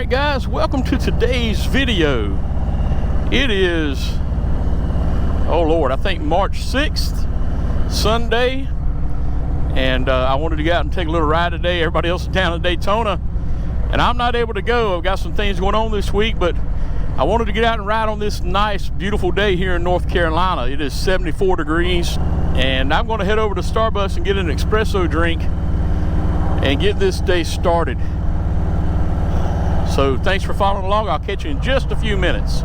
Alright guys, welcome to today's video. It is, oh Lord, I think March 6th, Sunday. And I wanted to go out and take a little ride today. Everybody else is down in Daytona. And I'm not able to go. I've got some things going on this week, but I wanted to get out and ride on this nice, beautiful day here in North Carolina. It is 74 degrees. And I'm going to head over to Starbucks and get an espresso drink and get this day started. So thanks for following along. I'll catch you in just a few minutes.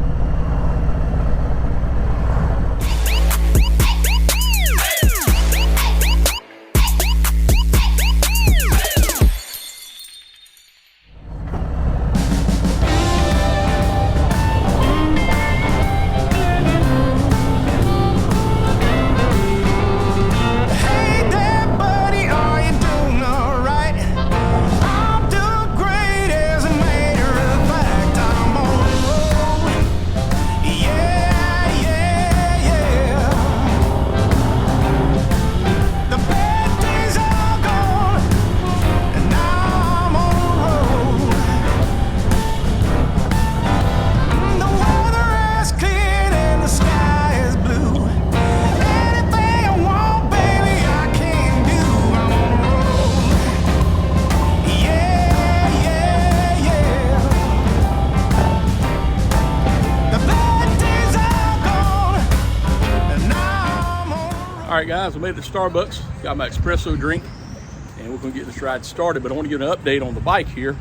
Alright guys, I made it to Starbucks, got my espresso drink, and we're going to get this ride started, but I want to give an update on the bike here.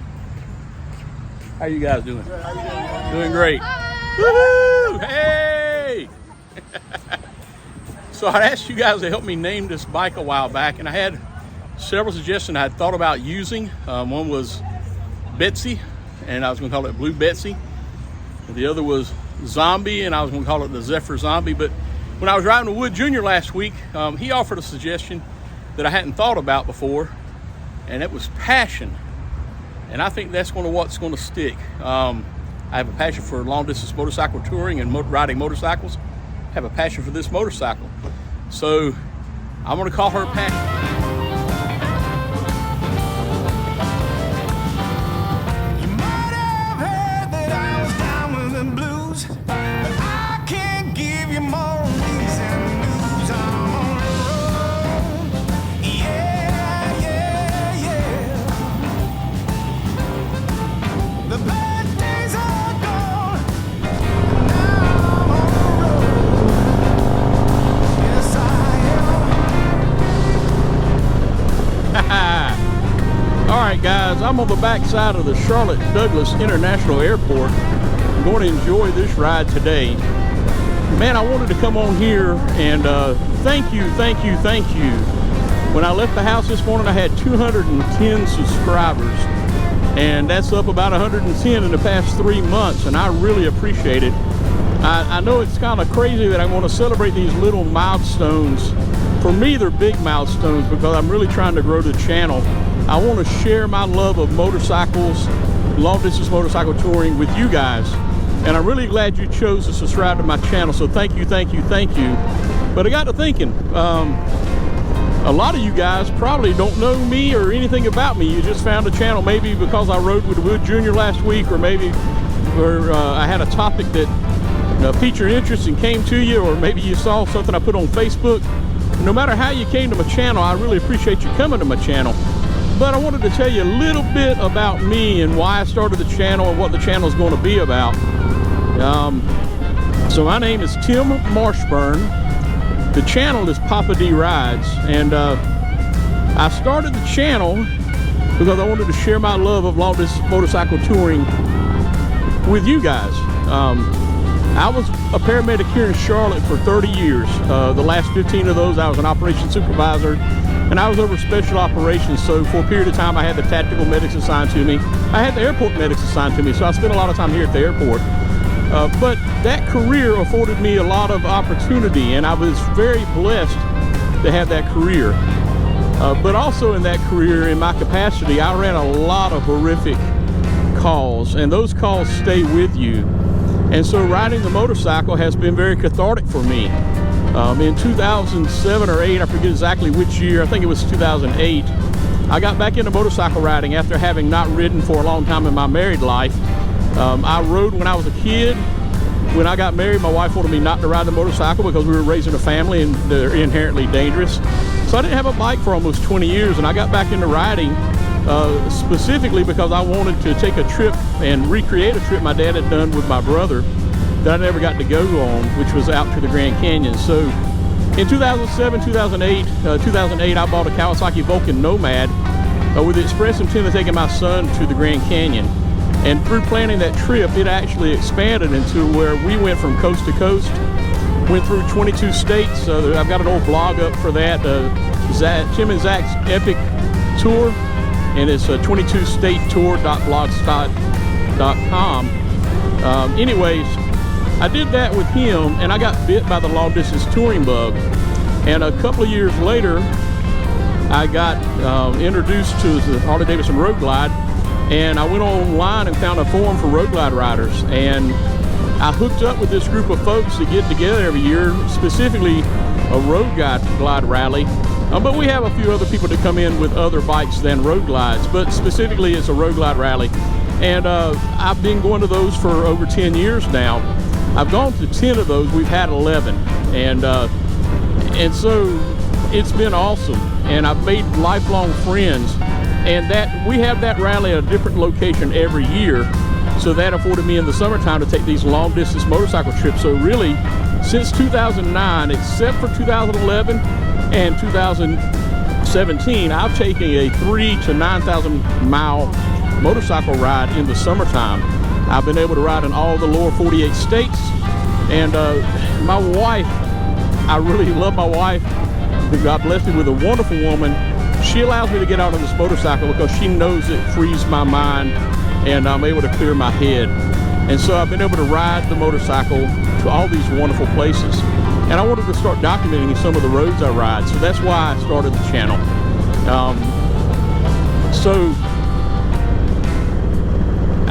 How you guys doing? Good, how you doing? Doing great. Woohoo! Hey! So I asked you guys to help me name this bike a while back, and I had several suggestions I had thought about using. One was Betsy, and I was going to call it Blue Betsy. The other was Zombie, and I was going to call it the Zephyr Zombie, but when I was riding with Wood Jr. last week, he offered a suggestion that I hadn't thought about before, and it was passion. And I think that's what's going to stick. I have a passion for long-distance motorcycle touring and riding motorcycles. I have a passion for this motorcycle. So I'm going to call her Passion. Alright guys, I'm on the backside of the Charlotte Douglas International Airport. I'm going to enjoy this ride today. Man, I wanted to come on here and thank you. When I left the house this morning, I had 210 subscribers. And that's up about 110 in the past 3 months, and I really appreciate it. I know it's kind of crazy that I want to celebrate these little milestones. For me, they're big milestones because I'm really trying to grow the channel. I want to share my love of motorcycles, long-distance motorcycle touring with you guys. And I'm really glad you chose to subscribe to my channel, so thank you. But I got to thinking, a lot of you guys probably don't know me or anything about me. You just found the channel maybe because I rode with Wood Jr. last week, or maybe where I had a topic that piqued your interest and came to you, or maybe you saw something I put on Facebook. No matter how you came to my channel, I really appreciate you coming to my channel. But I wanted to tell you a little bit about me and why I started the channel and what the channel is going to be about. So my name is Tim Marshburn. The channel is Poppa-D Rides, and I started the channel because I wanted to share my love of long-distance motorcycle touring with you guys. I was a paramedic here in Charlotte for 30 years. The last 15 of those I was an operations supervisor, and I was over special operations. So for a period of time I had the tactical medics assigned to me. I had the airport medics assigned to me, so I spent a lot of time here at the airport. But that career afforded me a lot of opportunity, and I was very blessed to have that career. But also in that career, in my capacity, I ran a lot of horrific calls, and those calls stay with you. And so riding the motorcycle has been very cathartic for me. In 2007 or 8, I forget exactly which year, I think it was 2008, I got back into motorcycle riding after having not ridden for a long time in my married life. I rode when I was a kid. When I got married, my wife wanted me not to ride the motorcycle because we were raising a family and they're inherently dangerous. So I didn't have a bike for almost 20 years, and I got back into riding specifically because I wanted to take a trip and recreate a trip my dad had done with my brother that I never got to go on, which was out to the Grand Canyon. So in 2007, 2008, I bought a Kawasaki Vulcan Nomad with the express intent of taking my son to the Grand Canyon. And through planning that trip, it actually expanded into where we went from coast to coast, went through 22 states. I've got an old blog up for that, Tim and Zach's Epic Tour, and it's 22statetour.blogspot.com. Anyways, I did that with him, and I got bit by the long distance touring bug. And a couple of years later, I got introduced to the Harley-Davidson Road Glide, and I went online and found a forum for road glide riders, and I hooked up with this group of folks that get together every year, specifically a road glide rally. But we have a few other people that come in with other bikes than road glides, but specifically it's a road glide rally. And I've been going to those for over 10 years now. I've gone to 10 of those. We've had 11, and so it's been awesome, and I've made lifelong friends. And that we have that rally at a different location every year, so that afforded me in the summertime to take these long distance motorcycle trips. So really, since 2009, except for 2011 and 2017, I've taken a 3,000 to 9,000 mile motorcycle ride in the summertime. I've been able to ride in all the lower 48 states, and my wife, I really love my wife. God blessed me with a wonderful woman. She allows me to get out on this motorcycle because she knows it frees my mind and I'm able to clear my head. And so I've been able to ride the motorcycle to all these wonderful places. And I wanted to start documenting some of the roads I ride. So that's why I started the channel. So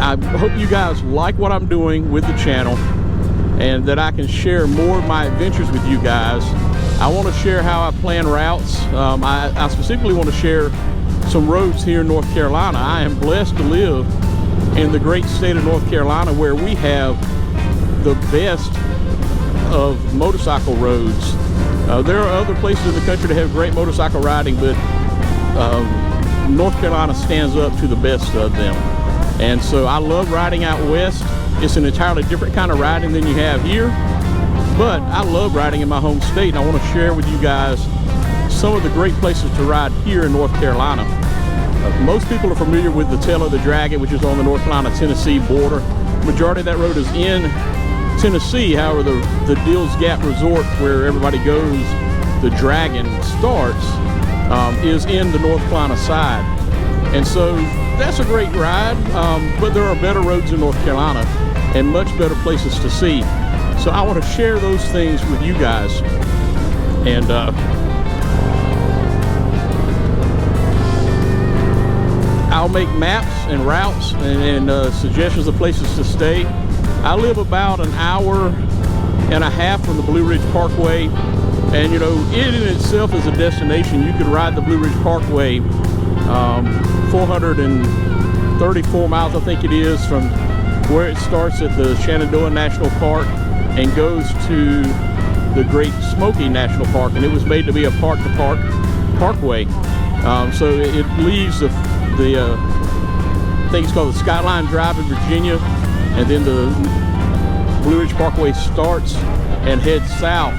I hope you guys like what I'm doing with the channel, and that I can share more of my adventures with you guys. I want to share how I plan routes. I specifically want to share some roads here in North Carolina. I am blessed to live in the great state of North Carolina, where we have the best of motorcycle roads. There are other places in the country that have great motorcycle riding, but North Carolina stands up to the best of them. And so I love riding out west. It's an entirely different kind of riding than you have here. But I love riding in my home state, and I want to share with you guys some of the great places to ride here in North Carolina. Most people are familiar with the Tail of the Dragon, which is on the North Carolina-Tennessee border. Majority of that road is in Tennessee. However, the Deals Gap Resort, where everybody goes, the Dragon starts, is in the North Carolina side. And so that's a great ride, but there are better roads in North Carolina and much better places to see. So I want to share those things with you guys, and I'll make maps and routes and suggestions of places to stay. I live about an hour and a half from the Blue Ridge Parkway, and you know, it in itself is a destination. You could ride the Blue Ridge Parkway 434 miles, I think it is, from where it starts at the Shenandoah National Park and goes to the Great Smoky National Park, and it was made to be a park-to-park parkway. So it leaves the I think it's called the Skyline Drive in Virginia, and then the Blue Ridge Parkway starts and heads south.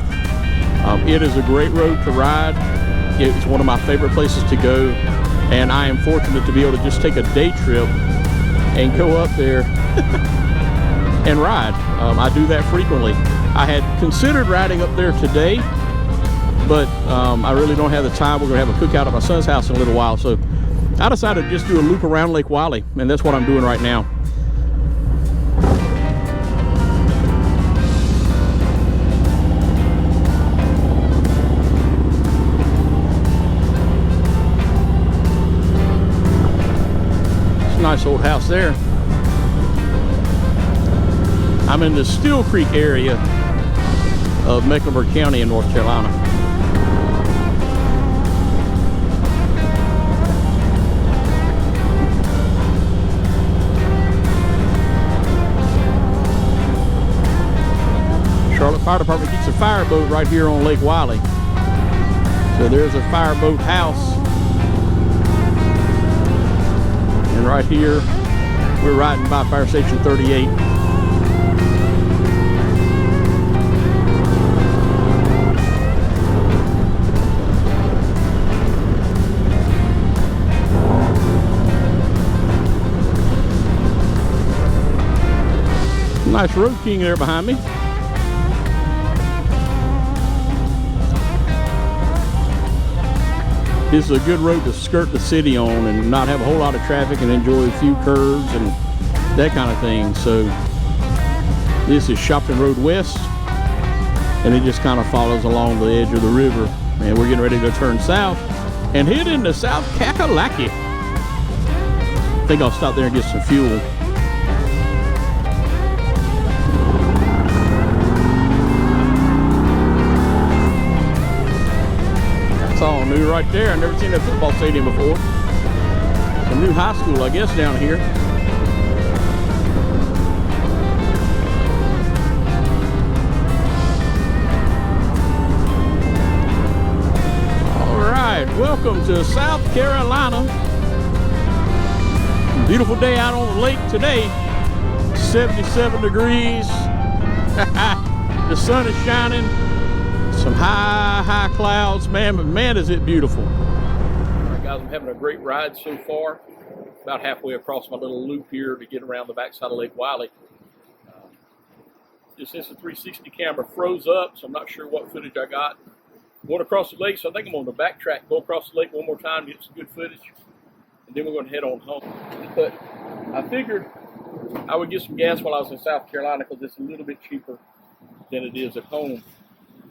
It is a great road to ride. It's one of my favorite places to go, and I am fortunate to be able to just take a day trip and go up there and ride. I do that frequently. I had considered riding up there today, but I really don't have the time. We're going to have a cookout at my son's house in a little while, so I decided to just do a loop around Lake Wiley, and that's what I'm doing right now. It's a nice old house there. I'm in the Steel Creek area of Mecklenburg County in North Carolina. Fire department keeps a fireboat right here on Lake Wiley. So there's a fireboat house. And right here, we're riding by Fire Station 38. Nice Road King there behind me. This is a good road to skirt the city on and not have a whole lot of traffic and enjoy a few curves and that kind of thing. So this is Shopton Road West, and it just kind of follows along the edge of the river. And we're getting ready to turn south and head into South Kakalaki. I think I'll stop there and get some fuel. That's all new right there. I've never seen that football stadium before. Some new high school, I guess, down here. All right, welcome to South Carolina. Beautiful day out on the lake today. 77 degrees. The sun is shining. Some high clouds, man, but man, is it beautiful. All right, guys, I'm having a great ride so far. About halfway across my little loop here to get around the backside of Lake Wiley. This Insta360 camera froze up, so I'm not sure what footage I got. Going across the lake, so I think I'm going to backtrack, go across the lake one more time, get some good footage, and then we're going to head on home. But I figured I would get some gas while I was in South Carolina because it's a little bit cheaper than it is at home.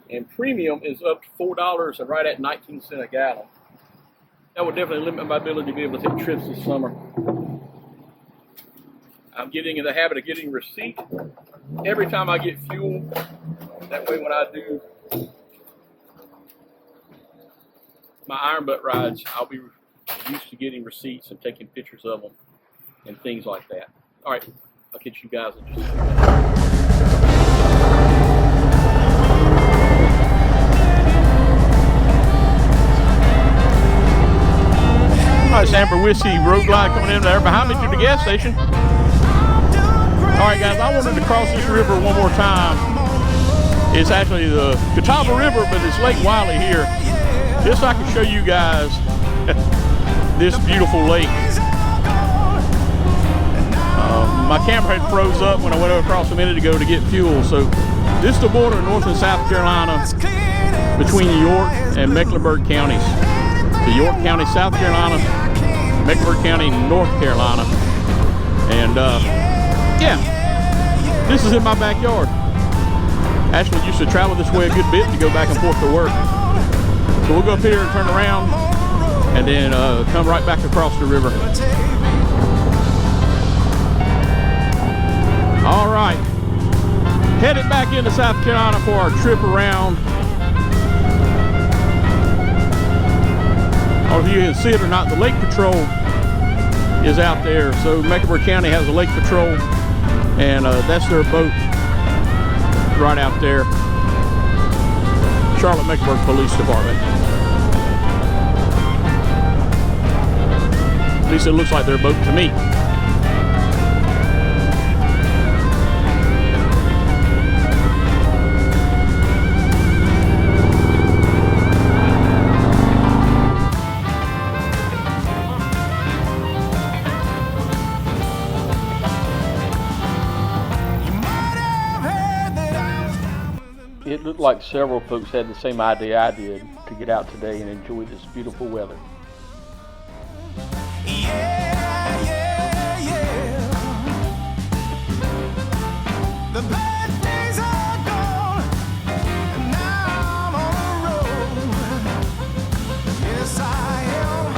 And premium is up to $4 and right at 19 cents a gallon. That would definitely limit my ability to be able to take trips this summer. I'm getting in the habit of getting receipt every time I get fuel. That way when I do my iron butt rides, I'll be used to getting receipts and taking pictures of them and things like that. All right, I'll catch you guys in just a minute. Nice Amber Whiskey Road Glide coming in there behind me to the gas station. All right, guys, I wanted to cross this river one more time. It's actually the Catawba River, but it's Lake Wiley here. Just so I can show you guys this beautiful lake. My camera had froze up when I went across a minute ago to get fuel. So this is the border of North and South Carolina between York and Mecklenburg counties. The York County, South Carolina, Mecklenburg County, North Carolina. And yeah, this is in my backyard. Ashley used to travel this way a good bit to go back and forth to work. So we'll go up here and turn around and then come right back across the river. All right, headed back into South Carolina for our trip around. Or if you can see it or not, the Lake Patrol is out there. So Mecklenburg County has a Lake Patrol, and that's their boat right out there. Charlotte-Mecklenburg Police Department. At least it looks like their boat to me. It looked like several folks had the same idea I did to get out today and enjoy this beautiful weather. The bad days are gone, and now I'm on the road. Yes, I am.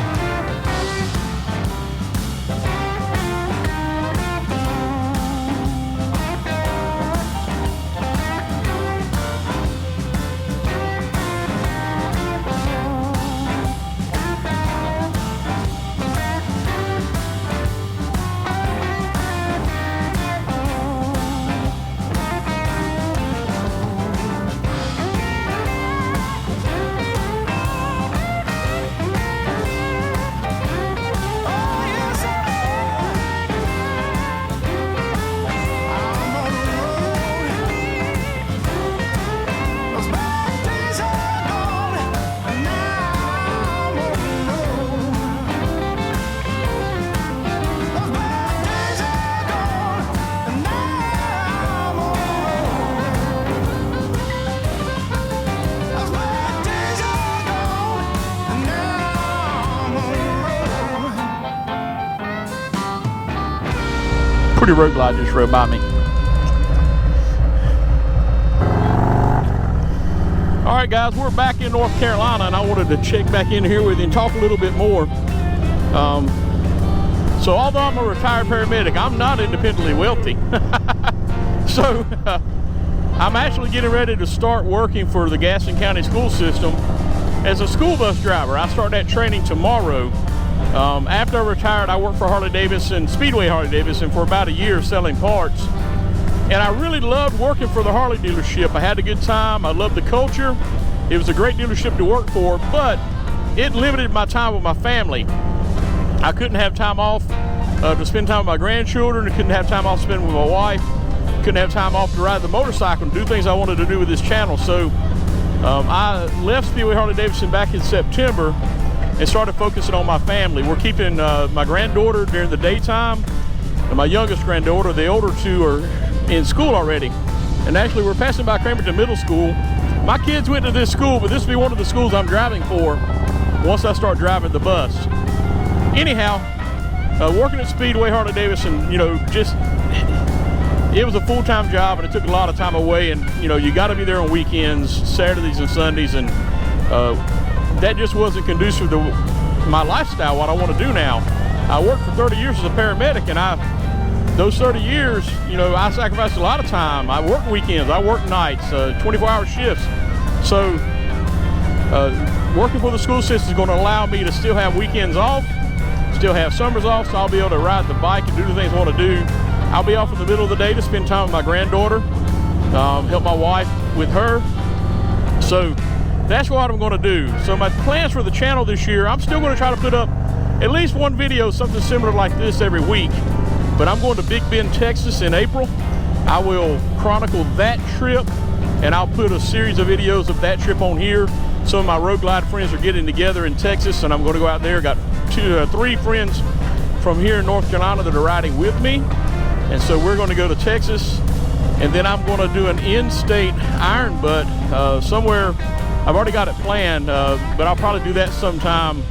Pretty road glide just rode by me. All right, guys, we're back in North Carolina, and I wanted to check back in here with you and talk a little bit more. So although I'm a retired paramedic, I'm not independently wealthy. So I'm actually getting ready to start working for the Gaston County school system as a school bus driver. I start that training tomorrow. After I retired, I worked for Harley-Davidson, Speedway Harley-Davidson, for about a year selling parts. And I really loved working for the Harley dealership. I had a good time. I loved the culture. It was a great dealership to work for, but it limited my time with my family. I couldn't have time off to spend time with my grandchildren. I couldn't have time off to spend with my wife. Couldn't have time off to ride the motorcycle and do things I wanted to do with this channel. So I left Speedway Harley-Davidson back in September and started focusing on my family. We're keeping my granddaughter during the daytime, and my youngest granddaughter. The older two are in school already. And actually, we're passing by Cramerton Middle School. My kids went to this school, but this will be one of the schools I'm driving for once I start driving the bus. Anyhow, working at Speedway Harley-Davidson, you know, just it was a full-time job, and it took a lot of time away. And you know, you got to be there on weekends, Saturdays and Sundays, and that just wasn't conducive to my lifestyle, what I want to do now. I worked for 30 years as a paramedic, and those 30 years, you know, I sacrificed a lot of time. I worked weekends, I worked nights, 24-hour shifts. So working for the school system is going to allow me to still have weekends off, still have summers off, so I'll be able to ride the bike and do the things I want to do. I'll be off in the middle of the day to spend time with my granddaughter, help my wife with her. So that's what I'm going to do. So my plans for the channel this year, I'm still going to try to put up at least one video, something similar like this every week. But I'm going to Big Bend, Texas in April. I will chronicle that trip, and I'll put a series of videos of that trip on here. Some of my road glide friends are getting together in Texas, and I'm going to go out there. Got three friends from here in North Carolina that are riding with me. And so we're going to go to Texas, and then I'm going to do an in-state iron butt somewhere. I've already got it planned, but I'll probably do that sometime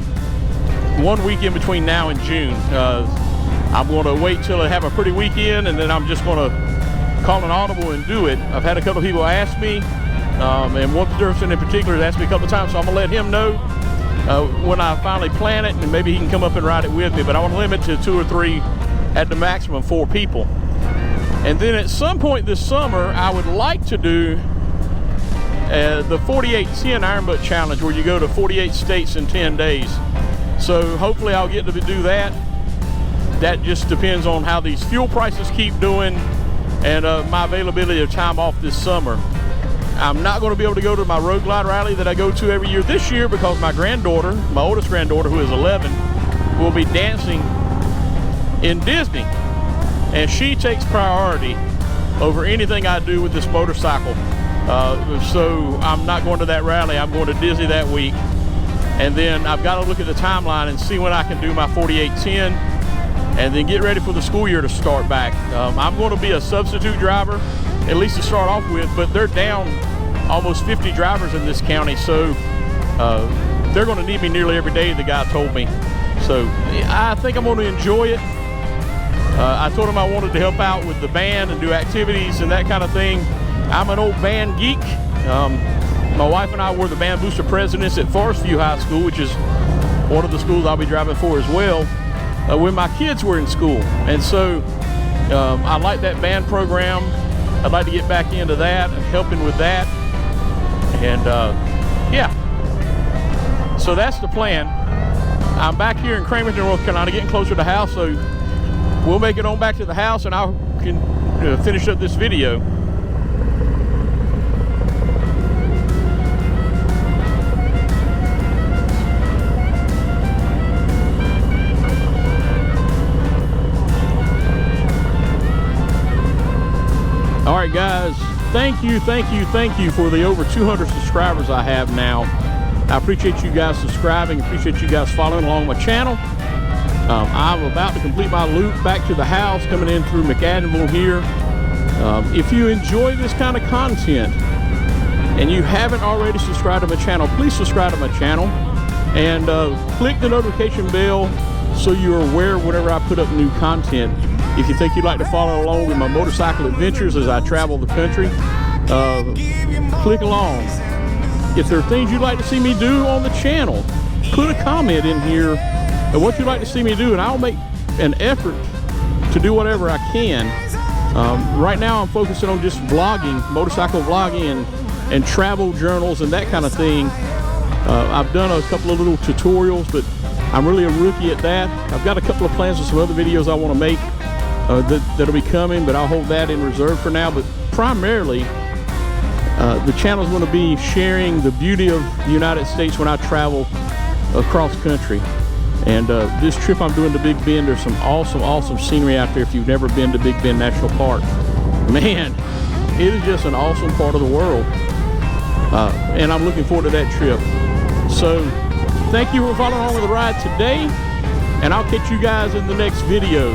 one weekend between now and June. I'm going to wait till I have a pretty weekend, and then I'm just going to call an audible and do it. I've had a couple of people ask me, and one person in particular has asked me a couple of times, so I'm going to let him know when I finally plan it, and maybe he can come up and ride it with me. But I want to limit to 2 or 3, at the maximum 4 people. And then at some point this summer, I would like to do the 48-10 Iron Butt Challenge, where you go to 48 states in 10 days. So hopefully I'll get to do that. That just depends on how these fuel prices keep doing and my availability of time off this summer. I'm not going to be able to go to my road glide rally that I go to every year this year because my granddaughter, my oldest granddaughter, who is 11, will be dancing in Disney, and she takes priority over anything I do with this motorcycle. So I'm not going to that rally. I'm going to Disney that week, and then I've got to look at the timeline and see when I can do my 48-10, and then get ready for the school year to start back. I'm going to be a substitute driver, at least to start off with, but they're down almost 50 drivers in this county, so they're going to need me nearly every day, the guy told me. So I think I'm going to enjoy it. I told him I wanted to help out with the band and do activities and that kind of thing. I'm an old band geek. My wife and I were the band booster presidents at Forest View High School, which is one of the schools I'll be driving for as well, when my kids were in school. And so I like that band program. I'd like to get back into that and helping with that. And yeah, so that's the plan. I'm back here in Cramerton, North Carolina, getting closer to the house, so we'll make it on back to the house, and I can finish up this video. All right, guys, thank you for the over 200 subscribers I have now. I appreciate you guys subscribing, appreciate you guys following along my channel. I'm about to complete my loop back to the house, coming in through McAdenville here. If you enjoy this kind of content and you haven't already subscribed to my channel, please subscribe to my channel and click the notification bell so you're aware whenever I put up new content. If you think you'd like to follow along with my motorcycle adventures as I travel the country, click along. If there are things you'd like to see me do on the channel, put a comment in here of what you'd like to see me do, and I'll make an effort to do whatever I can. Right now I'm focusing on just vlogging, motorcycle vlogging, and travel journals and that kind of thing. I've done a couple of little tutorials, but I'm really a rookie at that. I've got a couple of plans for some other videos I want to make that'll be coming, but I'll hold that in reserve for now. But primarily, the channel is going to be sharing the beauty of the United States when I travel across country. And this trip I'm doing to Big Bend, there's some awesome scenery out there if you've never been to Big Bend National Park. Man, it is just an awesome part of the world. And I'm looking forward to that trip. So thank you for following along with the ride today, and I'll catch you guys in the next video.